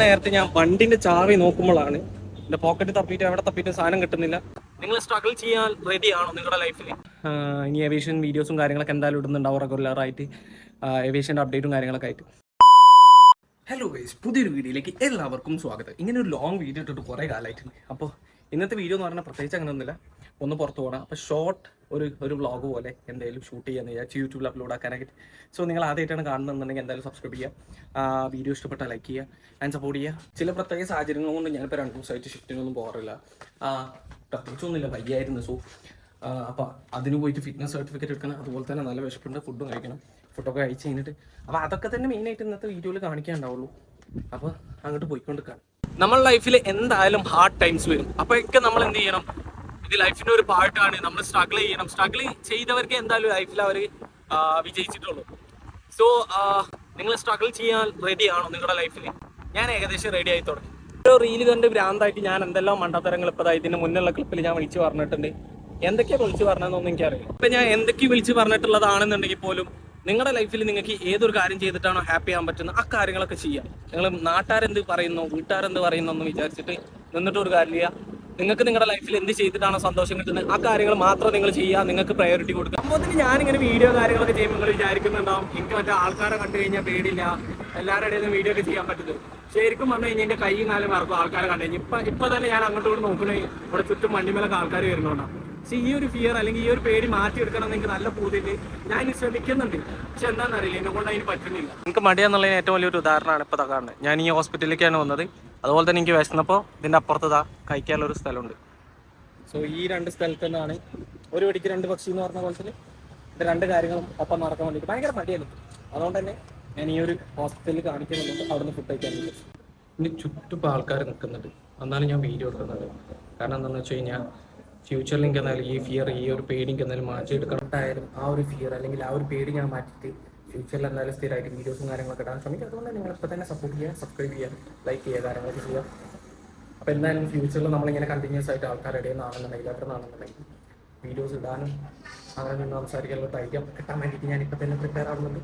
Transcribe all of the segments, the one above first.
നേരത്തെ ഞാൻ വണ്ടിന്റെ ചാവി നോക്കുമ്പോഴാണ് എൻ്റെ പോക്കറ്റ് തപ്പിയിട്ട് എവിടെ തപ്പിയിട്ട് സാധനം കിട്ടുന്നില്ല. നിങ്ങൾ സ്ട്രഗിൾ ചെയ്യാൻ റെഡിയാണോ നിങ്ങളുടെ ലൈഫിൽ? ഇനി ഏവിയേഷൻ വീഡിയോസും കാര്യങ്ങളൊക്കെ എന്തായാലും ഇടുന്നുണ്ടാവും റെഗുലറായിട്ട്, ഏവിയേഷൻ്റെ അപ്ഡേറ്റും കാര്യങ്ങളൊക്കെ ആയിട്ട്. ഹലോ ഗൈസ്, പുതിയൊരു വീഡിയോയിലേക്ക് എല്ലാവർക്കും സ്വാഗതം. ഇങ്ങനെ ഒരു ലോങ് വീഡിയോ ഇട്ടിട്ട് കുറേ കാലമായിട്ടുണ്ട്. അപ്പോൾ ഇന്നത്തെ വീഡിയോ എന്ന് പറഞ്ഞാൽ പ്രത്യേകിച്ച് അങ്ങനെ ഒന്നുമില്ല, ഒന്ന് പുറത്ത് പോകണം. അപ്പോൾ ഷോർട്ട് ഒരു വ്ളോഗ് പോലെ എന്തായാലും ഷൂട്ട് ചെയ്യാമെന്ന് വിചാരിച്ചു, യൂട്യൂബിൽ അപ്ലോഡ് ആക്കാനായിട്ട്. സോ നിങ്ങൾ ആദ്യമായിട്ടാണ് കാണുന്നതെന്നുണ്ടെങ്കിൽ എന്തായാലും സബ്സ്ക്രൈബ് ചെയ്യുക, വീഡിയോ ഇഷ്ടപ്പെട്ടാൽ ലൈക്ക് ചെയ്യുക ആൻഡ് സപ്പോർട്ട് ചെയ്യുക. ചില പ്രത്യേക സാഹചര്യങ്ങൾ കൊണ്ട് ഞാനിപ്പോൾ 2 ദിവസമായിട്ട് ഷിഫ്റ്റിനൊന്നും പോകാറില്ല, പ്രത്യേകിച്ചൊന്നുമില്ല, വയ്യായിരുന്നു. സോ അപ്പോൾ അതിന് പോയിട്ട് ഫിറ്റ്നസ് സർട്ടിഫിക്കറ്റ് എടുക്കണം. അതുപോലെ തന്നെ നല്ല വിശപ്പുണ്ട്, ഫുഡും കഴിക്കണം. ഫുഡൊക്കെ കഴിച്ച് കഴിഞ്ഞിട്ട് അപ്പോൾ അതൊക്കെ തന്നെ മെയിനായിട്ട് ഇന്നത്തെ വീഡിയോയിൽ കാണിക്കാനുണ്ടാവുള്ളൂ. അപ്പോൾ അങ്ങോട്ട് പോയിക്കൊണ്ടിരിക്കുകയാണ്. നമ്മുടെ ലൈഫിൽ എന്തായാലും ഹാർഡ് ടൈംസ് വരും. അപ്പോഴൊക്കെ നമ്മൾ എന്ത് ചെയ്യണം? ഇത് ലൈഫിൻ്റെ ഒരു പാർട്ടാണ്. നമ്മൾ സ്ട്രഗിൾ ചെയ്യണം. സ്ട്രഗിൾ ചെയ്തവർക്ക് എന്തായാലും ലൈഫിൽ അവർ വിജയിച്ചിട്ടുള്ളൂ. സോ നിങ്ങൾ സ്ട്രഗിൾ ചെയ്യാൻ റെഡിയാണോ നിങ്ങളുടെ ലൈഫിൽ? ഞാൻ ഏകദേശം റെഡി ആയി തുടങ്ങി. ഒരു റീല് കണ്ട് ഭ്രാന്തായിട്ട് ഞാൻ എന്തെല്ലാം മണ്ടത്തരങ്ങൾ ഇപ്പോൾ ഇതിന് മുന്നുള്ള ക്ലിപ്പിൽ ഞാൻ വിളിച്ച് പറഞ്ഞിട്ടുണ്ട്. എന്തൊക്കെയാണ് വിളിച്ച് പറഞ്ഞതെന്നൊന്നും എനിക്കറിയില്ല. ഇപ്പം ഞാൻ എന്തൊക്കെ വിളിച്ച് പറഞ്ഞിട്ടുള്ളതാണെന്നുണ്ടെങ്കിൽ പോലും നിങ്ങളുടെ ലൈഫിൽ നിങ്ങൾക്ക് ഏതൊരു കാര്യം ചെയ്തിട്ടാണോ ഹാപ്പി ആകാൻ പറ്റുന്നത് ആ കാര്യങ്ങളൊക്കെ ചെയ്യാം. നിങ്ങൾ നാട്ടുകാരെന്ത് പറയുന്നു, വീട്ടുകാരെന്ത് പറയുന്നു എന്ന് വിചാരിച്ചിട്ട് നിന്നിട്ട് ഒരു കാര്യമില്ല. നിങ്ങൾക്ക് നിങ്ങളുടെ ലൈഫിൽ എന്ത് ചെയ്തിട്ടാണോ സന്തോഷം കിട്ടുന്നത് ആ കാര്യങ്ങൾ മാത്രം നിങ്ങൾ ചെയ്യുക, നിങ്ങൾക്ക് പ്രയോറിറ്റി കൊടുക്കുക. അപ്പോൾ ഞാനിങ്ങനെ വീഡിയോ കാര്യങ്ങളൊക്കെ ചെയ്യുമ്പോൾ നിങ്ങൾ വിചാരിക്കുന്നുണ്ടാവും എനിക്ക് മറ്റേ ആൾക്കാരെ കണ്ടു കഴിഞ്ഞാൽ പേടിയില്ല, എല്ലാവരുടെ ഇടയിൽ വീഡിയോ ഒക്കെ ചെയ്യാൻ പറ്റുന്നത്. ശരിക്കും പറഞ്ഞു കഴിഞ്ഞാൽ എൻ്റെ കൈ നാലും മറക്കും ആൾക്കാരെ കണ്ടു കഴിഞ്ഞാൽ. ഇപ്പം തന്നെ ഞാൻ അങ്ങോട്ട് നോക്കണേ, ഇവിടെ ചുറ്റും വണ്ടിമേലൊക്കെ ആൾക്കാർ വരുന്നുണ്ടാവും. പക്ഷേ ഈ ഒരു ഫിയർ അല്ലെങ്കിൽ ഈ ഒരു പേടി മാറ്റിയെടുക്കണം എന്ന് എനിക്ക് നല്ല പൂതിയിട്ട് ഞാൻ ശ്രമിക്കുന്നുണ്ട്. പക്ഷെ എന്താണെന്നറിയില്ല, എന്നെ കൊണ്ട് അതിന് പറ്റുന്നില്ല. എനിക്ക് മടിയാന്നുള്ളതിന് ഏറ്റവും വലിയൊരു ഉദാഹരണമാണ് ഇപ്പോൾ കാണുന്നത്. ഞാൻ ഈ ഹോസ്പിറ്റലിലേക്കാണ് വന്നത്. അതുപോലെ തന്നെ എനിക്ക് വിശന്നപ്പോൾ ഇതിൻ്റെ അപ്പുറത്ത് കഴിക്കാനുള്ളൊരു സ്ഥലമുണ്ട്. സോ ഈ 2 സ്ഥലത്ത് നിന്നാണ് ഒരു വെടിക്ക് 2 പക്ഷി എന്ന് പറഞ്ഞ പോലെ ഇത് 2 കാര്യങ്ങളും ഒപ്പം നടക്കാൻ വേണ്ടിയിട്ട് ഭയങ്കര മടിയാണ്. അതുകൊണ്ട് തന്നെ ഞാൻ ഈ ഒരു ഹോസ്പിറ്റലിൽ കാണിക്കുന്നുണ്ട്, അവിടുന്ന് ഫുഡ് കഴിക്കാൻ വേണ്ടി. ഇനി ചുറ്റും ആൾക്കാർ നിൽക്കുന്നുണ്ട്, എന്നാലും ഞാൻ വീഡിയോ എടുക്കുന്നുണ്ട്. കാരണം എന്താണെന്ന് വെച്ച് കഴിഞ്ഞാൽ ഫ്യൂച്ചറിൽ എനിക്ക് എന്തായാലും ഈ ഫിയർ, ഈ ഒരു പേടി എനിക്ക് എന്തായാലും മാറ്റിയെടുക്കണ്ടായാലും ആ ഒരു ഫിയർ അല്ലെങ്കിൽ ആ ഒരു പേടി ഞാൻ മാറ്റിയിട്ട് ഫ്യൂച്ചറിൽ എന്തായാലും സ്ഥിരമായിട്ട് വീഡിയോസും കാര്യങ്ങളൊക്കെ ഇടാൻ ശ്രമിക്കുക. അതുകൊണ്ട് നിങ്ങൾ ഇപ്പോൾ തന്നെ സപ്പോർട്ട് ചെയ്യുക, സബ്സ്ക്രൈബ് ചെയ്യുക, ലൈക്ക് ചെയ്യുക, കാര്യങ്ങളൊക്കെ ചെയ്യുക. അപ്പോൾ എന്തായാലും ഫ്യൂച്ചറിൽ നമ്മളിങ്ങനെ കണ്ടിന്യൂസ് ആയിട്ട് ആൾക്കാരുടെ ഇടയിൽ നിന്നാണെന്നുണ്ടെങ്കിൽ അവരുന്നാണെന്നുണ്ടെങ്കിൽ വീഡിയോസ് ഇടാനും അങ്ങനെ നിന്ന് സംസാരിക്കാനുള്ള ധൈര്യം കിട്ടാൻ വേണ്ടിയിട്ട് ഞാൻ ഇപ്പോൾ തന്നെ പ്രിപ്പയർ ആവുന്നുണ്ട്.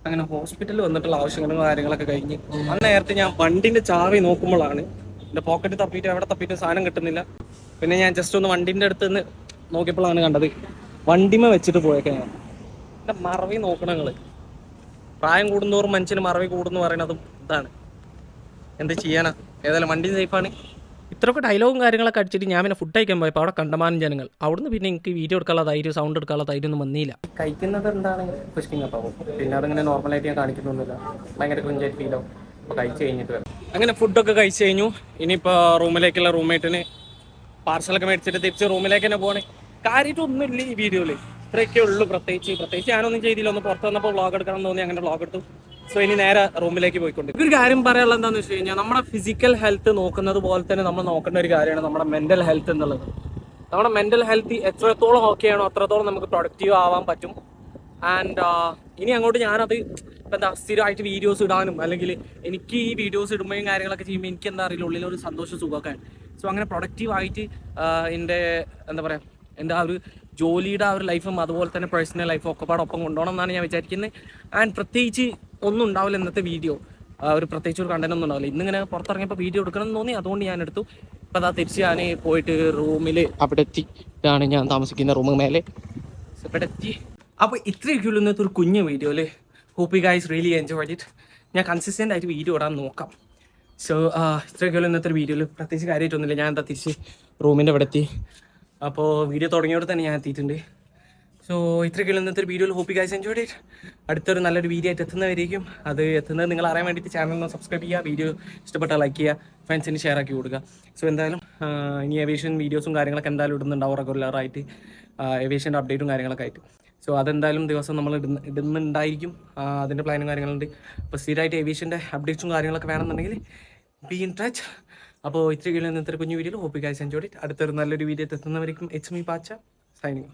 അങ്ങനെ ഹോസ്പിറ്റലിൽ വന്നിട്ടുള്ള ആവശ്യങ്ങളും കാര്യങ്ങളൊക്കെ കഴിഞ്ഞ് നേരത്തെ ഞാൻ വണ്ടിൻ്റെ ചാവി നോക്കുമ്പോഴാണ് എൻ്റെ പോക്കറ്റ് തപ്പിയിട്ട് എവിടെ തപ്പിയിട്ട് സാധനം കിട്ടുന്നില്ല. പിന്നെ ഞാൻ ജസ്റ്റ് ഒന്ന് വണ്ടിൻ്റെ അടുത്ത് നിന്ന് നോക്കിയപ്പോഴാണ് കണ്ടത് വണ്ടിമ വെച്ചിട്ട് പോയേക്കാൻ. ഞാൻ എൻ്റെ മറവി നോക്കണം. നിങ്ങൾ പ്രായം കൂടുന്തോറും മനുഷ്യന് മറവി കൂടുന്നു പറയുന്നതും ഇതാണ്. എന്ത് ചെയ്യാനാ? ഏതായാലും വണ്ടി സേഫാണ്. ഇത്രയൊക്കെ ഡയലോഗും കാര്യങ്ങളൊക്കെ അടിച്ചിട്ട് ഞാൻ പിന്നെ ഫുഡ് കഴിക്കാൻ പോയപ്പോൾ അവിടെ കണ്ടമാനം ജനങ്ങൾ. അവിടുന്ന് പിന്നെ എനിക്ക് വീഡിയോ എടുക്കാനുള്ള ധൈര്യം, സൗണ്ട് എടുക്കാനുള്ള ധൈര്യം ഒന്നും വന്നില്ല. കഴിക്കുന്നത് എന്താണ് ഫിഷിങ് അപ്പം പിന്നെ അതിങ്ങനെ നോർമലായിട്ട് ഞാൻ കാണിക്കുന്നൊന്നുമില്ല. ഭയങ്കര കുഞ്ചായിട്ട് ഫീൽ ആവും. അപ്പോൾ കഴിച്ച് കഴിഞ്ഞിട്ട് വരാം. അങ്ങനെ ഫുഡൊക്കെ കഴിച്ച് കഴിഞ്ഞു. ഇനിയിപ്പോൾ റൂമിലേക്കുള്ള റൂംമേറ്റിന് പാർസലൊക്കെ മേടിച്ചിട്ട് തിരിച്ച് റൂമിലേക്ക് തന്നെ പോകണേ. കാര്യമായിട്ടൊന്നുമില്ല ഈ വീഡിയോയിൽ, ഇത്രയൊക്കെ ഉള്ളൂ. പ്രത്യേകിച്ച് ഞാനൊന്നും ചെയ്തില്ല. ഒന്ന് പുറത്ത് വന്നപ്പോൾ വ്ളോഗ് എടുക്കണം എന്ന് തോന്നി, അങ്ങനെ വ്ളോഗ് എടുത്തു. സോ ഇനി നേരെ റൂമിലേക്ക് പോയിക്കൊണ്ട് ഒരു കാര്യം പറയാനുള്ളത് എന്താണെന്ന് വെച്ച് കഴിഞ്ഞാൽ നമ്മുടെ ഫിസിക്കൽ ഹെൽത്ത് നോക്കുന്നത് പോലെ തന്നെ നമ്മൾ നോക്കേണ്ട ഒരു കാര്യമാണ് നമ്മുടെ മെൻ്റൽ ഹെൽത്ത് എന്നുള്ളത്. നമ്മുടെ മെൻ്റൽ ഹെൽത്ത് എത്രത്തോളം ഓക്കെ ആണോ അത്രത്തോളം നമുക്ക് പ്രൊഡക്റ്റീവ് ആവാൻ പറ്റും. ആൻഡ് ഇനി അങ്ങോട്ട് ഞാനത് എന്താ സ്ഥിരമായിട്ട് വീഡിയോസ് ഇടാനും അല്ലെങ്കിൽ എനിക്ക് ഈ വീഡിയോസ് ഇടുമ്പോഴും കാര്യങ്ങളൊക്കെ ചെയ്യുമ്പോൾ എനിക്ക് എന്താ അറിയില്ല ഉള്ളിലൊരു സന്തോഷം സുഖമൊക്കെ. സോ അങ്ങനെ പ്രൊഡക്റ്റീവായിട്ട് എൻ്റെ എന്താ പറയുക എൻ്റെ ആ ഒരു ജോലിയുടെ ആ ഒരു ലൈഫും അതുപോലെ തന്നെ പേഴ്സണൽ ലൈഫും ഒക്കെ ഒപ്പം കൊണ്ടുപോകണം എന്നാണ് ഞാൻ വിചാരിക്കുന്നത്. ആൻഡ് പ്രത്യേകിച്ച് ഒന്നും ഉണ്ടാവില്ല ഇന്നത്തെ വീഡിയോ, ഒരു പ്രത്യേകിച്ച് ഒരു കണ്ടന്റ് ഒന്നും ഉണ്ടാവില്ല. ഇന്നിങ്ങനെ പുറത്തിറങ്ങിയപ്പോൾ വീഡിയോ എടുക്കണം എന്ന് തോന്നി, അതുകൊണ്ട് ഞാൻ എടുത്തു. അപ്പോൾ അതാ തിരിച്ച് ഞാൻ പോയിട്ട് റൂമിൽ അവിടെ എത്തി. ഇതാണ് ഞാൻ താമസിക്കുന്ന റൂം മേലെ ഇവിടെ എത്തി. അപ്പോൾ ഇത്രയൊക്കെയുള്ളൂ ഇന്നത്തെ ഒരു കുഞ്ഞ് വീഡിയോ അല്ലേ. Hope you guys really enjoyed it. ഞാൻ കൺസിസ്റ്റൻ്റ് ആയിട്ട് വീഡിയോ ഇടാൻ നോക്കാം. സോ ഇത്രയൊക്കെയുള്ളൂ ഇന്നത്തെ ഒരു വീഡിയോയിൽ. പ്രത്യേകിച്ച് കാര്യമായിട്ടൊന്നുമില്ല. ഞാൻ എന്താ തിരിച്ച് റൂമിൻ്റെ ഇവിടെ എത്തി. അപ്പോൾ വീഡിയോ തുടങ്ങിയോടെ തന്നെ ഞാൻ എത്തിയിട്ടുണ്ട്. സോ ഇത്രയൊക്കെയുള്ള ഇന്നത്തെ ഒരു വീഡിയോയിൽ. Hope you guys enjoyed it. അടുത്തൊരു നല്ലൊരു വീഡിയോ ആയിട്ട് എത്തുന്നവരായിരിക്കും. അത് എത്തുന്നത് നിങ്ങൾ അറിയാൻ വേണ്ടിയിട്ട് ചാനലിന് സബ്സ്ക്രൈബ് ചെയ്യുക, വീഡിയോ ഇഷ്ടപ്പെട്ടാൽ ലൈക്ക് ചെയ്യുക, ഫ്രണ്ട്സിന് ഷെയർ ആക്കി കൊടുക്കുക. സോ എന്തായാലും ഇനി ഏവിയേഷൻ വീഡിയോസും കാര്യങ്ങളൊക്കെ എന്തായാലും ഇടുന്നുണ്ടാവും റെഗുലറായിട്ട്, ഏവിയേഷൻ്റെ അപ്ഡേറ്റും കാര്യങ്ങളൊക്കെ ആയിട്ട്. സോ അതെന്തായാലും ദിവസം നമ്മൾ ഇടുന്നുണ്ടായിരിക്കും. അതിൻ്റെ പ്ലാനും കാര്യങ്ങളുണ്ട്. അപ്പോൾ സ്ഥിരമായിട്ട് ഏവിയേഷൻ്റെ അപ്ഡേറ്റ്സും കാര്യങ്ങളൊക്കെ വേണമെന്നുണ്ടെങ്കിൽ ബി ഇൻ ടച്ച്. അപ്പോൾ ഇത്രയൊക്കെയുള്ള ഇന്നത്തെ കുഞ്ഞു വീഡിയോയിൽ. Hope you guys enjoyed it. അടുത്തൊരു നല്ലൊരു വീഡിയോ എത്തുന്നവരേക്കും ഇറ്റ്സ് മീ പാച്ച സൈനിങ്.